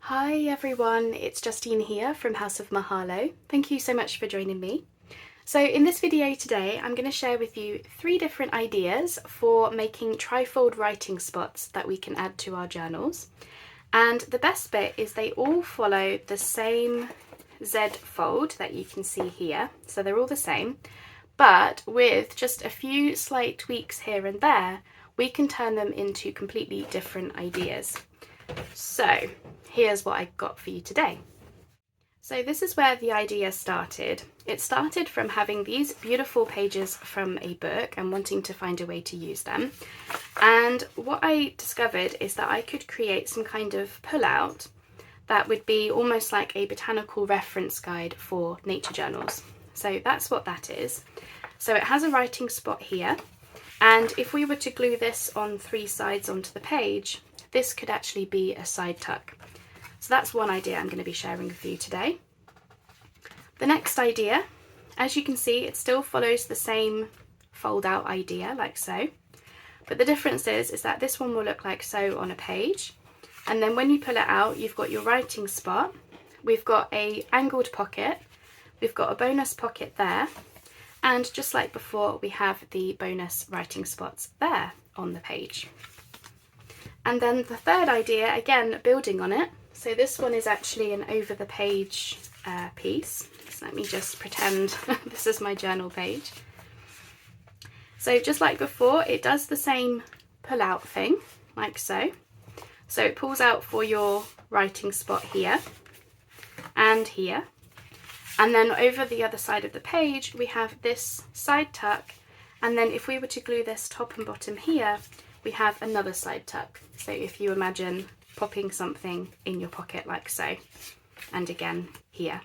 Hi everyone, it's Justine here from House of Mahalo. Thank you so much for joining me. So in this video today, I'm going to share with you 3 different ideas for making trifold writing spots that we can add to our journals. And the best bit is they all follow the same Z fold that you can see here. So they're all the same, but with just a few slight tweaks here and there, we can turn them into completely different ideas. So here's what I got for you today. So this is where the idea started. It started from having these beautiful pages from a book and wanting to find a way to use them. And what I discovered is that I could create some kind of pullout that would be almost like a botanical reference guide for nature journals. So that's what that is. So it has a writing spot here, and if we were to glue this on 3 sides onto the page, this could actually be a side tuck. So that's one idea I'm going to be sharing with you today. The next idea, as you can see, it still follows the same fold out idea like so, but the difference is that this one will look like so on a page, and then when you pull it out, you've got your writing spot, we've got a angled pocket, we've got a bonus pocket there, and just like before, we have the bonus writing spots there on the page. And then the third idea, again building on it, so this one is actually an over the page piece. So let me just pretend this is my journal page. So just like before, it does the same pull out thing, like so. So it pulls out for your writing spot here and here. And then over the other side of the page, we have this side tuck. And then if we were to glue this top and bottom here, we have another side tuck. So if you imagine popping something in your pocket like so, and again here.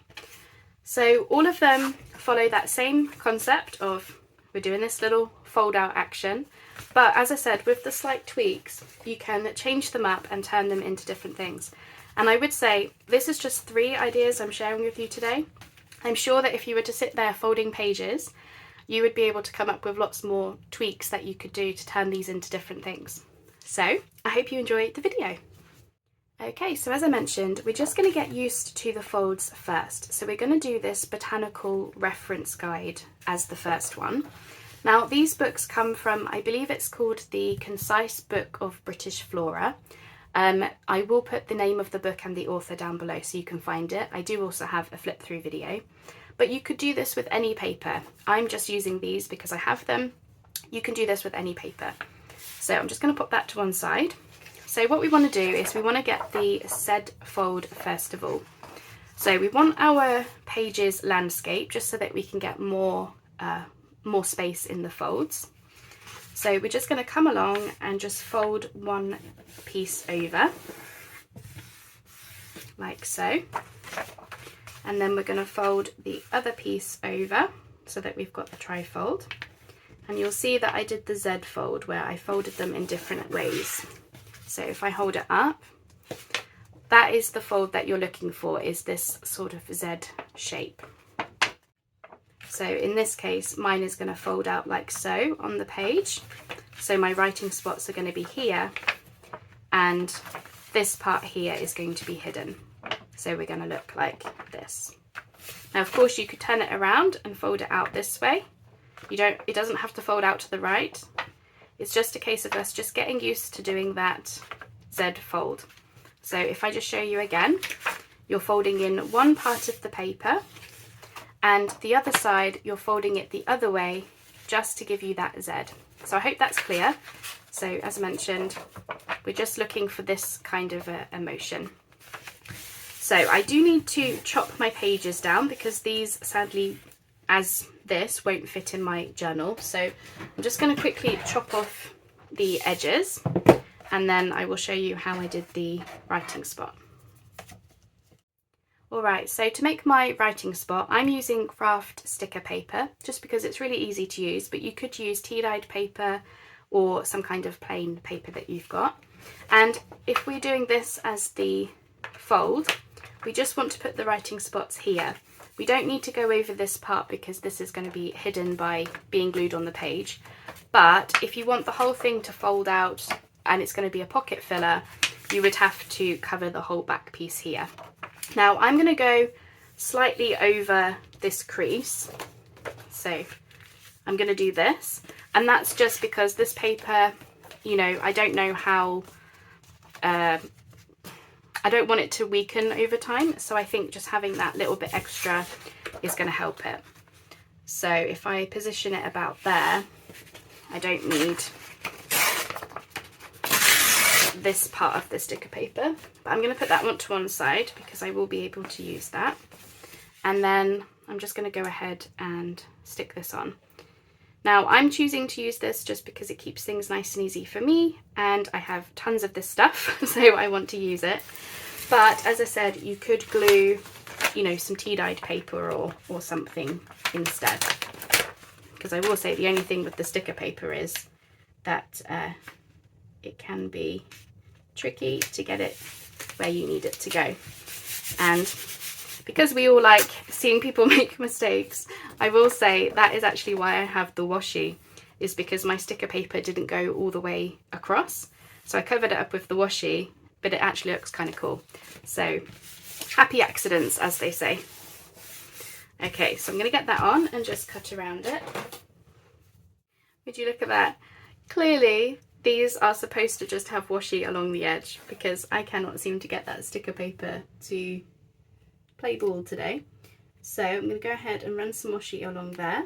So all of them follow that same concept of we're doing this little fold out action, but as I said, with the slight tweaks, you can change them up and turn them into different things. And I would say this is just 3 ideas I'm sharing with you today. I'm sure that if you were to sit there folding pages, you would be able to come up with lots more tweaks that you could do to turn these into different things. So I hope you enjoy the video. Okay, so as I mentioned, we're just going to get used to the folds first. So we're going to do this botanical reference guide as the first one. Now these books come from, I believe it's called the Concise Book of British Flora. I will put the name of the book and the author down below so you can find it. I do also have a flip through video, but you could do this with any paper. I'm just using these because I have them. You can do this with any paper. So I'm just going to put that to one side. So what we want to do is we want to get the Z fold first of all. So we want our pages landscape just so that we can get more space in the folds. So we're just going to come along and just fold one piece over, like so. And then we're going to fold the other piece over so that we've got the trifold. And you'll see that I did the Z fold where I folded them in different ways. So if I hold it up, that is the fold that you're looking for, is this sort of Z shape. So in this case, mine is going to fold out like so on the page. So my writing spots are going to be here, and this part here is going to be hidden. So we're going to look like this. Now, of course, you could turn it around and fold it out this way. It doesn't have to fold out to the right. It's just a case of us just getting used to doing that Z fold. So if I just show you again, you're folding in one part of the paper, and the other side you're folding it the other way just to give you that Z. So I hope that's clear. So as I mentioned, we're just looking for this kind of a motion. So I do need to chop my pages down because these sadly as this won't fit in my journal. So I'm just going to quickly chop off the edges, and then I will show you how I did the writing spot. Alright, so to make my writing spot, I'm using craft sticker paper just because it's really easy to use, but you could use tea-dyed paper or some kind of plain paper that you've got. And if we're doing this as the fold, we just want to put the writing spots here. We don't need to go over this part because this is going to be hidden by being glued on the page. But if you want the whole thing to fold out and it's going to be a pocket filler, you would have to cover the whole back piece here. Now I'm going to go slightly over this crease, so I'm going to do this, and that's just because this paper, you know, I don't know how, I don't want it to weaken over time, so I think just having that little bit extra is going to help it. So if I position it about there, I don't need this part of the sticker paper, but I'm going to put that one to one side because I will be able to use that. And then I'm just going to go ahead and stick this on. Now I'm choosing to use this just because it keeps things nice and easy for me, and I have tons of this stuff, so I want to use it. But as I said, you could glue, you know, some tea-dyed paper or something instead. Because I will say the only thing with the sticker paper is that it can be tricky to get it where you need it to go. And because we all like seeing people make mistakes, I will say that is actually why I have the washi, is because my sticker paper didn't go all the way across. So I covered it up with the washi, but it actually looks kind of cool. So happy accidents, as they say. Okay, so I'm going to get that on and just cut around it. Would you look at that? Clearly these are supposed to just have washi along the edge, because I cannot seem to get that sticker paper to play ball today. So I'm going to go ahead and run some washi along there.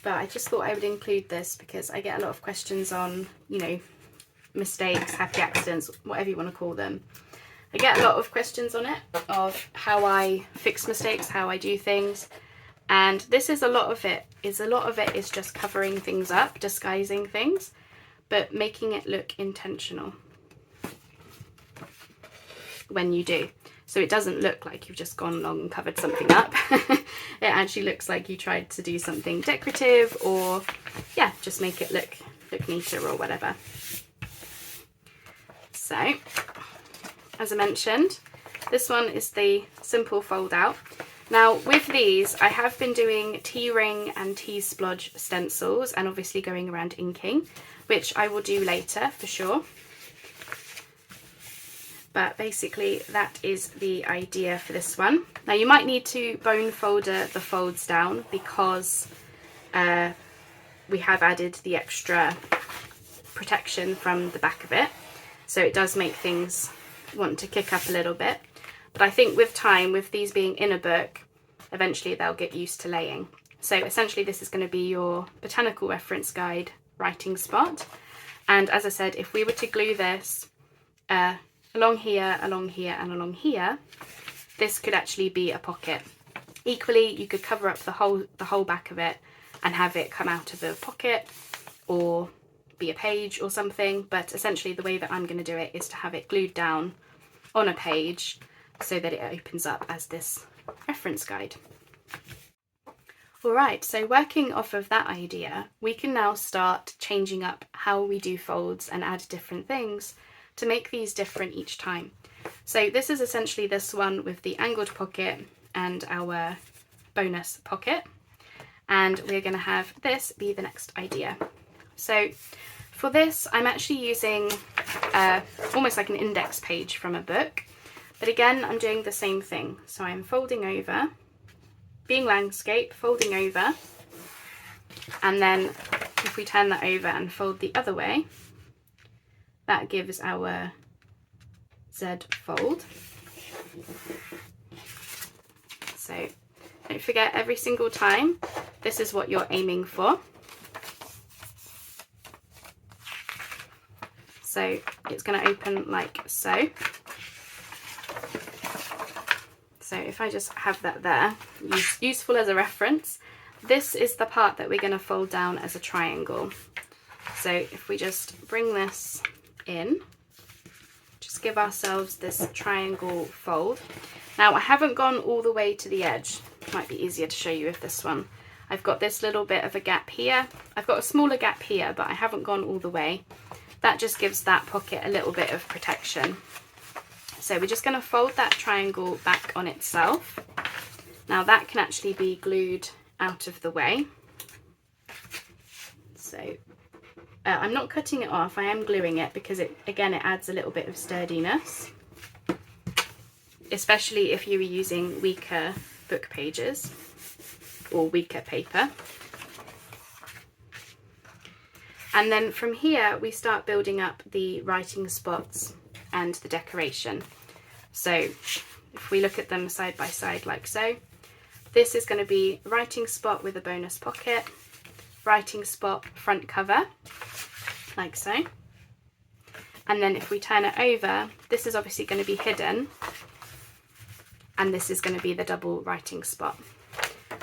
But I just thought I would include this because I get a lot of questions on, you know, mistakes, happy accidents, whatever you want to call them. I get a lot of questions on it of how I fix mistakes, how I do things, and this is a lot of it is just covering things up, disguising things, but making it look intentional when you do. So it doesn't look like you've just gone along and covered something up. It actually looks like you tried to do something decorative, or yeah, just make it look neater or whatever. So as I mentioned, this one is the simple fold out. Now with these, I have been doing T-ring and T-splodge stencils and obviously going around inking, which I will do later for sure. But basically that is the idea for this one. Now you might need to bone folder the folds down because we have added the extra protection from the back of it. So it does make things want to kick up a little bit. But I think with time, with these being in a book, eventually they'll get used to laying. So essentially this is going to be your botanical reference guide writing spot. And as I said, if we were to glue this along here, along here, and along here, this could actually be a pocket. Equally, you could cover up the whole back of it and have it come out of a pocket or be a page or something. But essentially the way that I'm going to do it is to have it glued down on a page so that it opens up as this reference guide. Alright, so working off of that idea, we can now start changing up how we do folds and add different things to make these different each time. So this is essentially this one with the angled pocket and our bonus pocket, and we're going to have this be the next idea. So for this, I'm actually using almost like an index page from a book, but again I'm doing the same thing. So I'm folding over, being landscape, folding over, and then if we turn that over and fold the other way, that gives our Z fold. So don't forget, every single time, this is what you're aiming for. So it's going to open like so. So if I just have that there, useful as a reference, this is the part that we're going to fold down as a triangle. So if we just bring this in, just give ourselves this triangle fold. Now I haven't gone all the way to the edge. It might be easier to show you with this one. I've got this little bit of a gap here. I've got a smaller gap here, but I haven't gone all the way. That just gives that pocket a little bit of protection. So we're just going to fold that triangle back on itself. Now that can actually be glued out of the way. So I'm not cutting it off, I am gluing it because it adds a little bit of sturdiness, especially if you were using weaker book pages or weaker paper. And then from here we start building up the writing spots and the decoration. So if we look at them side by side like so, this is going to be a writing spot with a bonus pocket, writing spot front cover like so, and then if we turn it over, this is obviously going to be hidden, and this is going to be the double writing spot.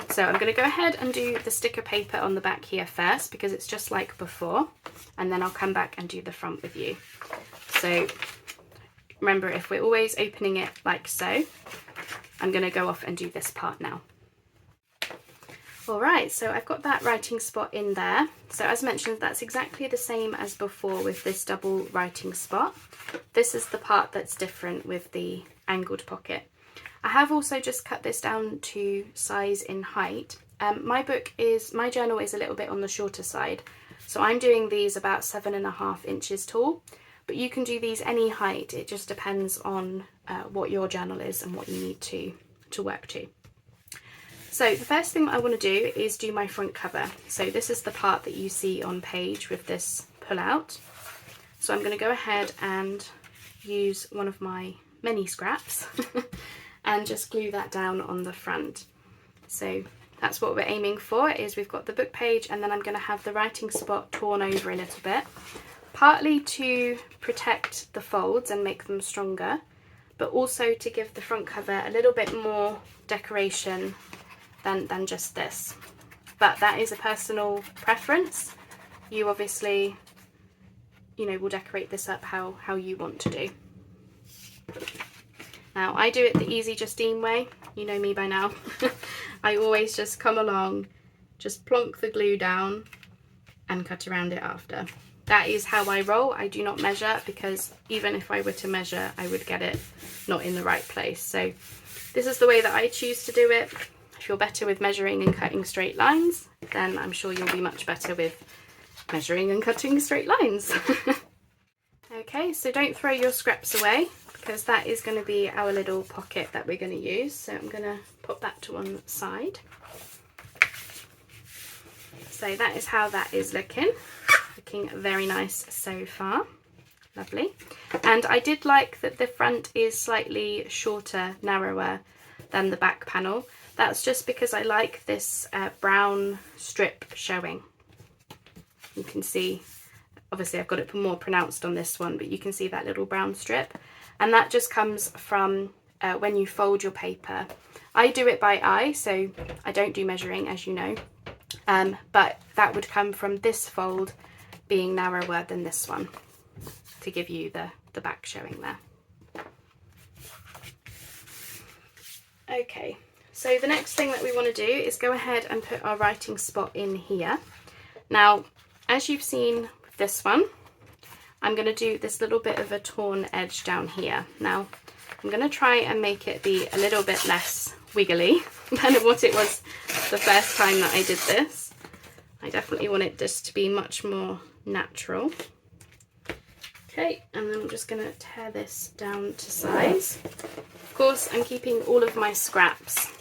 So I'm going to go ahead and do the sticker paper on the back here first because it's just like before, and then I'll come back and do the front with you. So remember, if we're always opening it like so, I'm going to go off and do this part now. Alright, so I've got that writing spot in there. So as mentioned, that's exactly the same as before with this double writing spot. This is the part that's different with the angled pocket. I have also just cut this down to size in height. My journal is a little bit on the shorter side, so I'm doing these about 7.5 inches tall, but you can do these any height. It just depends on what your journal is and what you need to work to. So the first thing I want to do is do my front cover. So this is the part that you see on page with this pull out. So I'm going to go ahead and use one of my many scraps and just glue that down on the front. So that's what we're aiming for, is we've got the book page and then I'm going to have the writing spot torn over a little bit, partly to protect the folds and make them stronger, but also to give the front cover a little bit more decoration than just this. But that is a personal preference. You obviously, will decorate this up how you want to do. Now I do it the easy Justine way, you know me by now. I always just come along, just plonk the glue down and cut around it after. That is how I roll. I do not measure, because even if I were to measure, I would get it not in the right place. So this is the way that I choose to do it. If you're better with measuring and cutting straight lines, then I'm sure you'll be much better with measuring and cutting straight lines. Okay, so don't throw your scraps away, because that is going to be our little pocket that we're going to use. So I'm going to put that to one side. So that is how that is looking very nice so far. Lovely. And I did like that the front is slightly shorter, narrower than the back panel. That's just because I like this brown strip showing. You can see, obviously I've got it more pronounced on this one, but you can see that little brown strip. And that just comes from when you fold your paper. I do it by eye, so I don't do measuring, as you know. But that would come from this fold being narrower than this one, to give you the back showing there. Okay, so the next thing that we want to do is go ahead and put our writing spot in here. Now, as you've seen with this one, I'm going to do this little bit of a torn edge down here. Now, I'm going to try and make it be a little bit less wiggly than what it was the first time that I did this. I definitely want it just to be much more natural. Okay, and then I'm just going to tear this down to size. Of course, I'm keeping all of my scraps,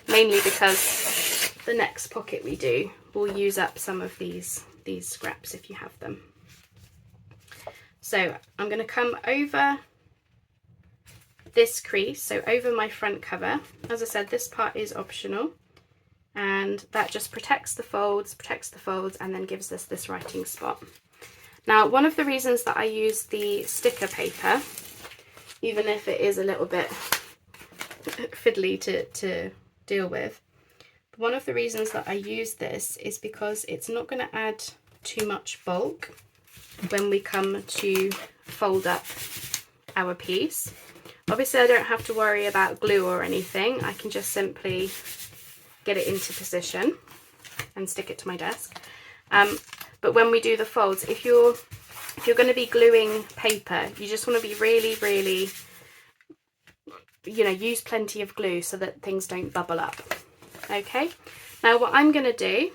mainly because the next pocket we do will use up some of these scraps if you have them. So I'm going to come over this crease, so over my front cover. As I said, this part is optional, and that just protects the folds, and then gives us this writing spot. Now, one of the reasons that I use the sticker paper, even if it is a little bit fiddly to deal with, one of the reasons that I use this is because it's not going to add too much bulk when we come to fold up our piece. Obviously, I don't have to worry about glue or anything. I can just simply get it into position and stick it to my desk. But when we do the folds, if you're going to be gluing paper, you just want to be really, use plenty of glue so that things don't bubble up. Okay, now what I'm going to do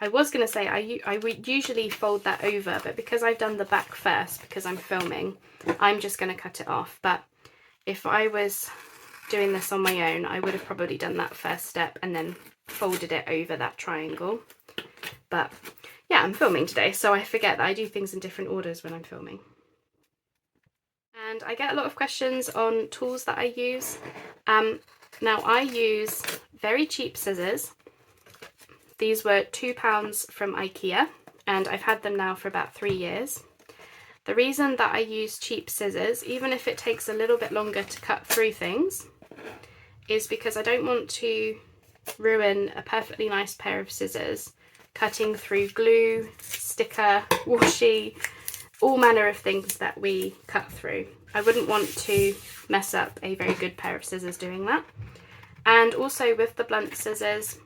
I was going to say I would usually fold that over, but because I've done the back first, because I'm filming, I'm just going to cut it off. But if I was doing this on my own, I would have probably done that first step and then folded it over that triangle. But yeah, I'm filming today, so I forget that I do things in different orders when I'm filming. And I get a lot of questions on tools that I use. Now I use very cheap scissors. These were £2 from IKEA, and I've had them now for about 3 years. The reason that I use cheap scissors, even if it takes a little bit longer to cut through things, is because I don't want to ruin a perfectly nice pair of scissors cutting through glue, sticker, washi, all manner of things that we cut through. I wouldn't want to mess up a very good pair of scissors doing that. And also with the blunt scissors,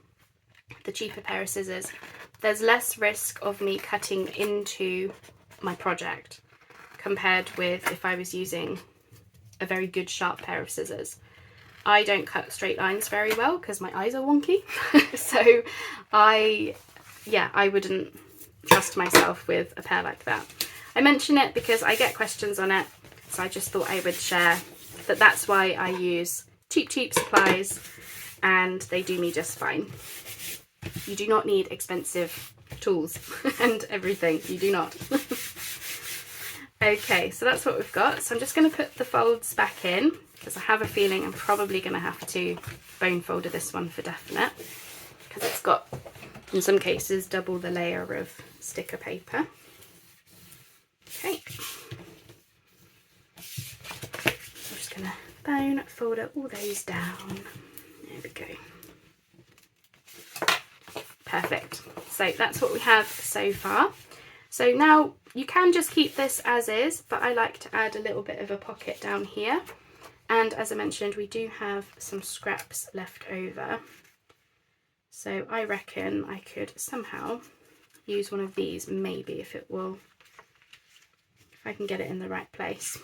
the cheaper pair of scissors, there's less risk of me cutting into my project compared with if I was using a very good sharp pair of scissors. I don't cut straight lines very well because my eyes are wonky. So I wouldn't trust myself with a pair like that. I mention it because I get questions on it, so I just thought I would share that that's why I use cheap supplies, and they do me just fine. You do not need expensive tools and everything, you do not. Okay, so that's what we've got. So I'm just going to put the folds back in, because I have a feeling I'm probably going to have to bone folder this one for definite, because it's got, in some cases, double the layer of sticker paper. Okay. I'm just going to bone folder all those down. There we go. Perfect. So that's what we have so far. So now you can just keep this as is, but I like to add a little bit of a pocket down here. And as I mentioned, we do have some scraps left over. So I reckon I could somehow use one of these, maybe, if I can get it in the right place.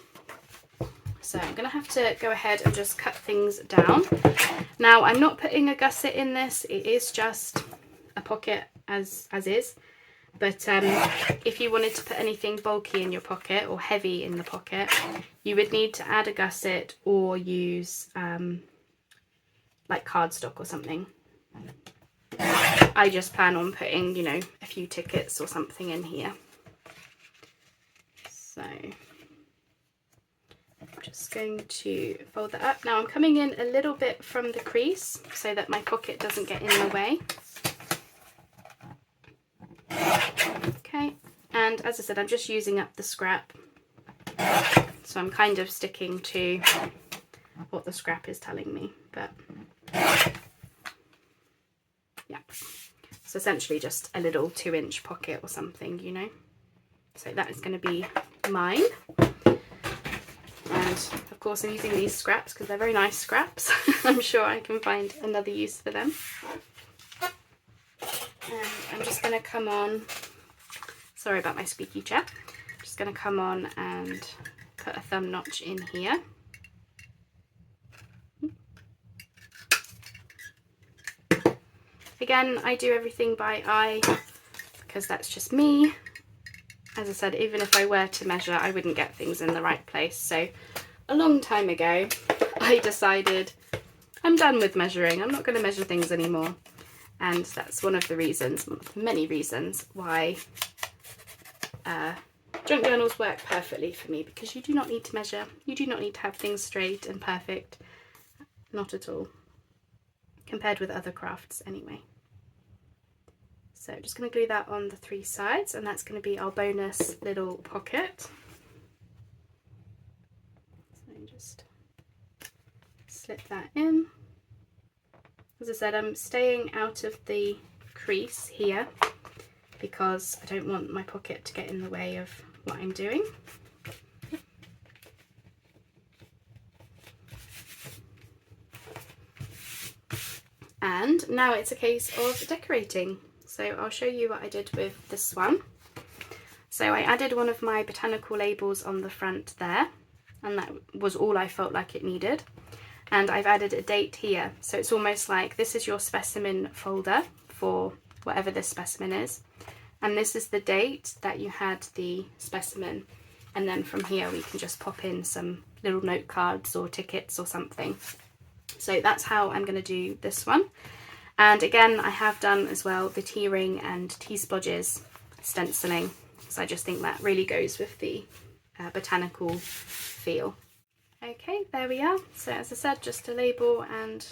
So I'm going to have to go ahead and just cut things down. Now I'm not putting a gusset in this, it is just a pocket as is. But if you wanted to put anything bulky in your pocket or heavy in the pocket, you would need to add a gusset or use like cardstock or something. I just plan on putting, you know, a few tickets or something in here. So I'm just going to fold that up. Now I'm coming in a little bit from the crease so that my pocket doesn't get in the way. Okay, and as I said, I'm just using up the scrap, so I'm kind of sticking to what the scrap is telling me, but yeah, it's essentially just a little 2-inch pocket or something, you know. So that is going to be mine, and of course I'm using these scraps because they're very nice scraps. I'm sure I can find another use for them. And I'm just going to come on, sorry about my squeaky chair, I'm just going to come on and put a thumb notch in here. Again, I do everything by eye because that's just me. As I said, even if I were to measure, I wouldn't get things in the right place. So a long time ago, I decided I'm done with measuring. I'm not going to measure things anymore. And that's one of the reasons, many reasons, why junk journals work perfectly for me, because you do not need to measure, you do not need to have things straight and perfect, not at all, compared with other crafts anyway. So I'm just going to glue that on the 3 sides, and that's going to be our bonus little pocket. So just slip that in. As I said, I'm staying out of the crease here because I don't want my pocket to get in the way of what I'm doing. And now it's a case of decorating. So I'll show you what I did with this one. So I added one of my botanical labels on the front there, and that was all I felt like it needed. And I've added a date here, so it's almost like this is your specimen folder for whatever this specimen is. And this is the date that you had the specimen. And then from here we can just pop in some little note cards or tickets or something. So that's how I'm going to do this one. And again, I have done as well the T-ring and T-splodges stenciling. So I just think that really goes with the botanical feel. Okay, there we are. So as I said, just a label and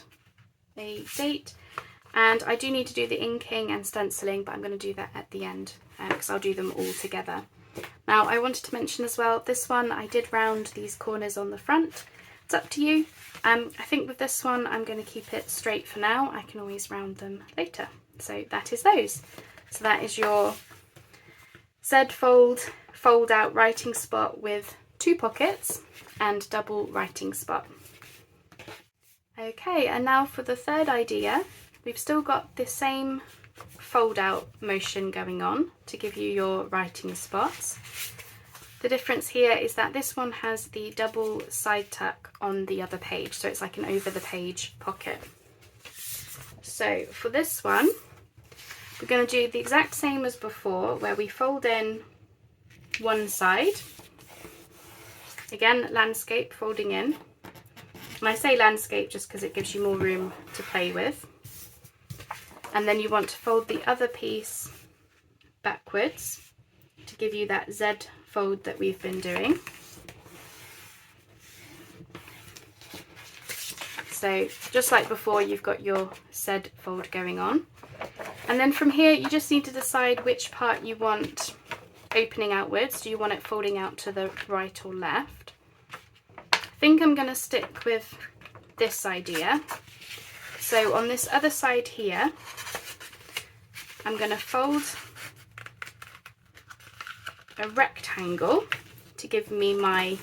a date. And I do need to do the inking and stenciling, but I'm going to do that at the end because I'll do them all together. Now I wanted to mention as well, this one I did round these corners on the front. It's up to you. I think with this one I'm going to keep it straight for now. I can always round them later. So that is those. So that is your Z-fold fold out writing spot with 2 pockets and double writing spot. Okay, and now for the third idea. We've still got the same fold out motion going on to give you your writing spots. The difference here is that this one has the double side tuck on the other page, so it's like an over the page pocket. So for this one, we're going to do the exact same as before, where we fold in one side. Again, landscape folding in. And I say landscape just because it gives you more room to play with. And then you want to fold the other piece backwards to give you that Z fold that we've been doing. So just like before, you've got your Z fold going on. And then from here, you just need to decide which part you want opening outwards. Do you want it folding out to the right or left? I think I'm going to stick with this idea. So on this other side here, I'm going to fold a rectangle to give me my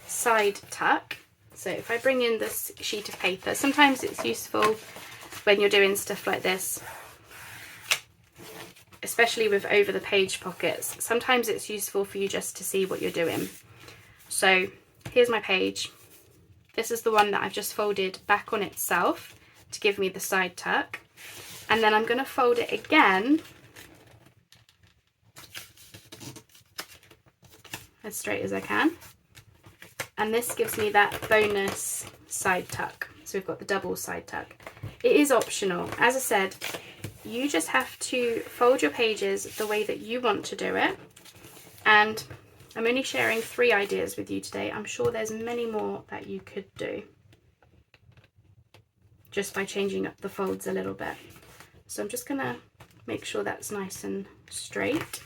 side tuck. So if I bring in this sheet of paper, sometimes it's useful when you're doing stuff like this, especially with over the page pockets. Sometimes it's useful for you just to see what you're doing. So here's my page. This is the one that I've just folded back on itself to give me the side tuck. And then I'm going to fold it again as straight as I can. And this gives me that bonus side tuck. So we've got the double side tuck. It is optional. As I said, you just have to fold your pages the way that you want to do it. And I'm only sharing 3 ideas with you today. I'm sure there's many more that you could do just by changing up the folds a little bit. So I'm just gonna make sure that's nice and straight.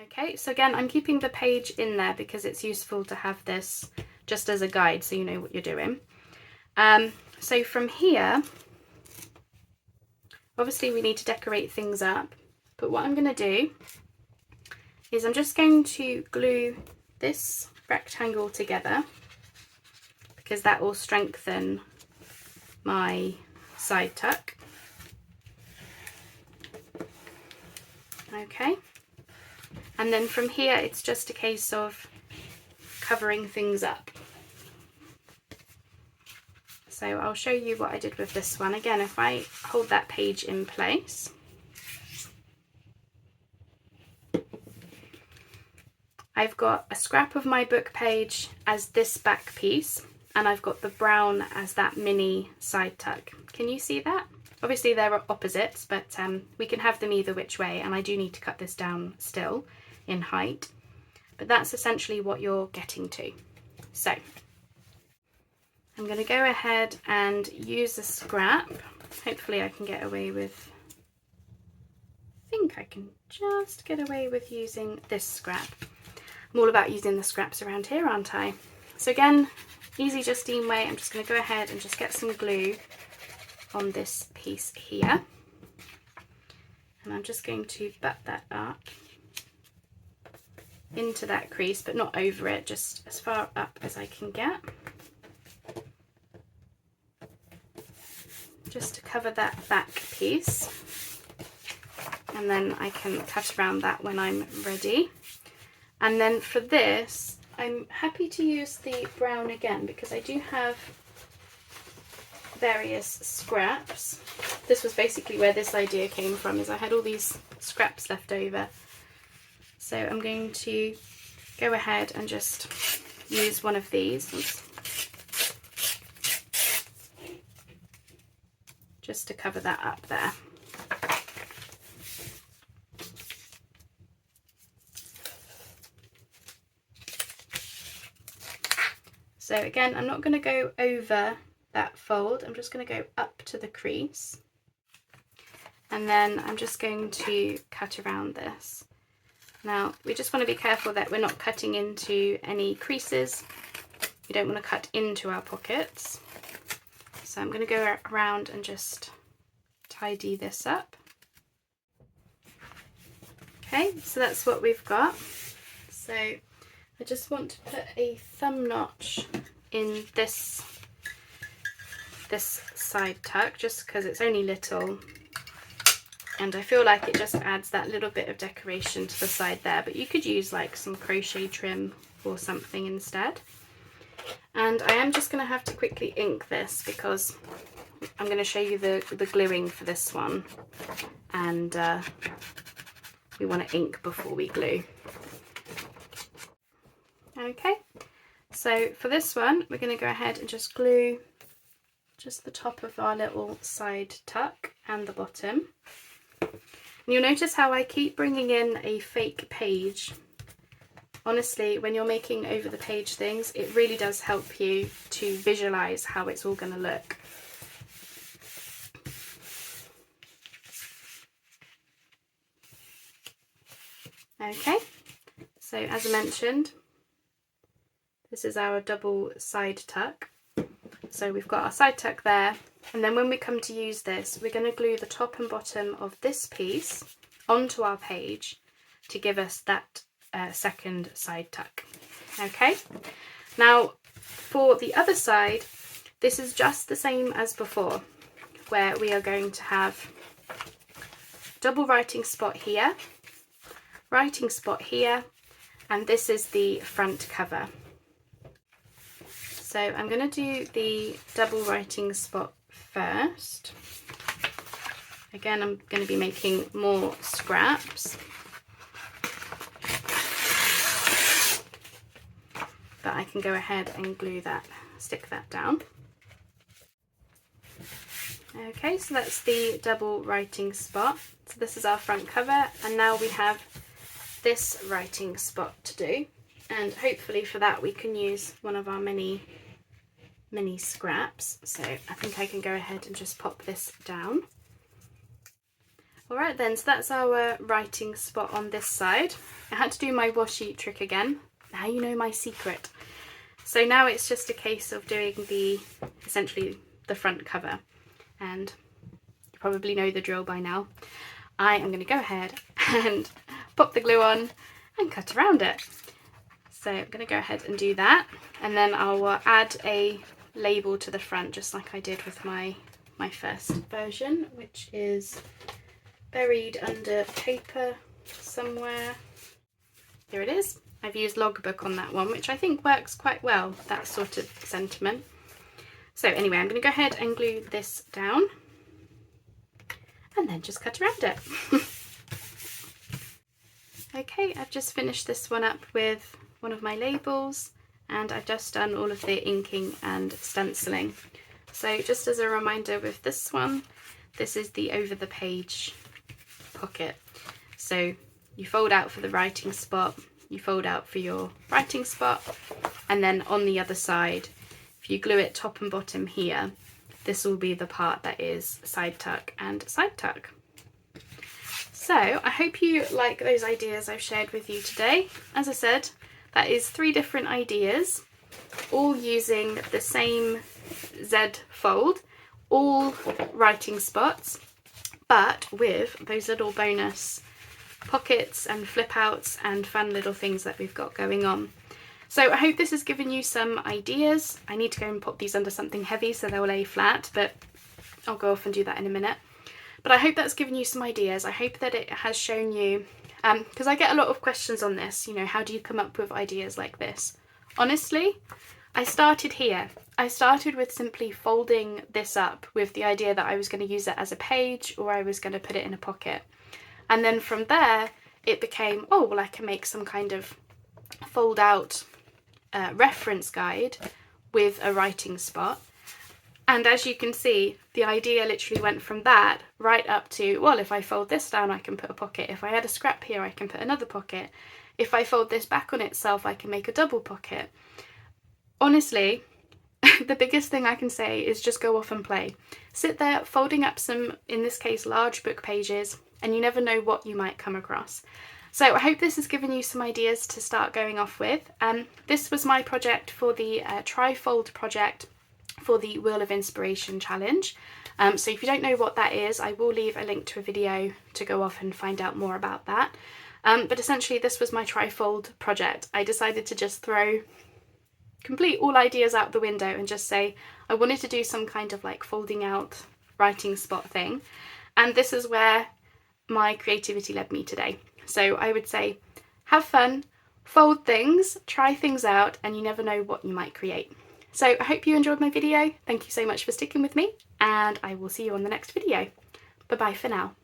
Okay, so again, I'm keeping the page in there because it's useful to have this just as a guide so you know what you're doing. So from here, obviously we need to decorate things up, but what I'm gonna do is I'm just going to glue this rectangle together because that will strengthen my side tuck. Okay, and then from here it's just a case of covering things up. So I'll show you what I did with this one. Again, if I hold that page in place, I've got a scrap of my book page as this back piece, and I've got the brown as that mini side tuck. Can you see that? Obviously they're opposites, but we can have them either which way, and I do need to cut this down still in height. But that's essentially what you're getting to. So I'm going to go ahead and use a scrap. Hopefully I can get away with, I think I can just get away with using this scrap. I'm all about using the scraps around here, aren't I? So again, easy Justine way, I'm just going to go ahead and just get some glue on this piece here. And I'm just going to butt that up into that crease, but not over it, just as far up as I can get. Just to cover that back piece. And then I can cut around that when I'm ready. And then for this, I'm happy to use the brown again because I do have various scraps. this was basically where this idea came from, is I had all these scraps left over. So I'm going to go ahead and just use one of these. Oops. Just to cover that up there. So again, I'm not going to go over that fold, I'm just going to go up to the crease. And then I'm just going to cut around this. Now, we just want to be careful that we're not cutting into any creases. We don't want to cut into our pockets. So I'm going to go around and just tidy this up. Okay, so that's what we've got. So I just want to put a thumb notch in this side tuck, just because it's only little, and I feel like it just adds that little bit of decoration to the side there, but you could use like some crochet trim or something instead. And I am just going to have to quickly ink this because I'm going to show you the gluing for this one, and we want to ink before we glue. Okay, so for this one we're going to go ahead and just glue just the top of our little side tuck and the bottom. And you'll notice how I keep bringing in a fake page. Honestly, when you're making over the page things, it really does help you to visualize how it's all going to look. Okay, so as I mentioned, this is our double side tuck. So we've got our side tuck there, and then when we come to use this, we're going to glue the top and bottom of this piece onto our page to give us that second side tuck. Okay, now for the other side, this is just the same as before, where we are going to have double writing spot here, and this is the front cover. So I'm going to do the double writing spot first. Again, I'm going to be making more scraps, but I can go ahead and glue that, stick that down. Okay, so that's the double writing spot. So this is our front cover, and now we have this writing spot to do, and hopefully for that we can use one of our mini scraps. So I think I can go ahead and just pop this down. Alright then, so that's our writing spot on this side. I had to do my washi trick again. Now you know my secret. So now it's just a case of doing essentially the front cover, and you probably know the drill by now. I am going to go ahead and pop the glue on and cut around it. So I'm going to go ahead and do that, and then I'll add a label to the front just like I did with my first version, which is buried under paper somewhere. Here it is. I've used Logbook on that one, which I think works quite well, that sort of sentiment. So anyway, I'm going to go ahead and glue this down and then just cut around it. Okay, I've just finished this one up with one of my labels, and I've just done all of the inking and stenciling. So just as a reminder with this one, this is the over the page pocket. So you fold out for the writing spot, you fold out for your writing spot, and then on the other side, if you glue it top and bottom here, this will be the part that is side tuck and side tuck. So I hope you like those ideas I've shared with you today. As I said, that is 3 different ideas, all using the same Z fold, all writing spots, but with those little bonus pockets and flip outs and fun little things that we've got going on. So I hope this has given you some ideas. I need to go and pop these under something heavy so they'll lay flat, but I'll go off and do that in a minute. But I hope that's given you some ideas. I hope that it has shown you, because I get a lot of questions on this, you know, how do you come up with ideas like this? Honestly, I started here. I started with simply folding this up with the idea that I was going to use it as a page or I was going to put it in a pocket. And then from there it became, oh, well, I can make some kind of fold out reference guide with a writing spot. And as you can see, the idea literally went from that right up to, well, if I fold this down, I can put a pocket. If I add a scrap here, I can put another pocket. If I fold this back on itself, I can make a double pocket. Honestly, the biggest thing I can say is just go off and play. Sit there folding up some, in this case, large book pages, and you never know what you might come across. So I hope this has given you some ideas to start going off with. This was my project for the Trifold project for the Wheel of Inspiration challenge. So if you don't know what that is, I will leave a link to a video to go off and find out more about that. But essentially this was my Trifold project. I decided to just complete all ideas out the window and just say I wanted to do some kind of like folding out writing spot thing. And this is where my creativity led me today. So I would say have fun, fold things, try things out, and you never know what you might create. So I hope you enjoyed my video. Thank you so much for sticking with me, and I will see you on the next video. Bye bye for now.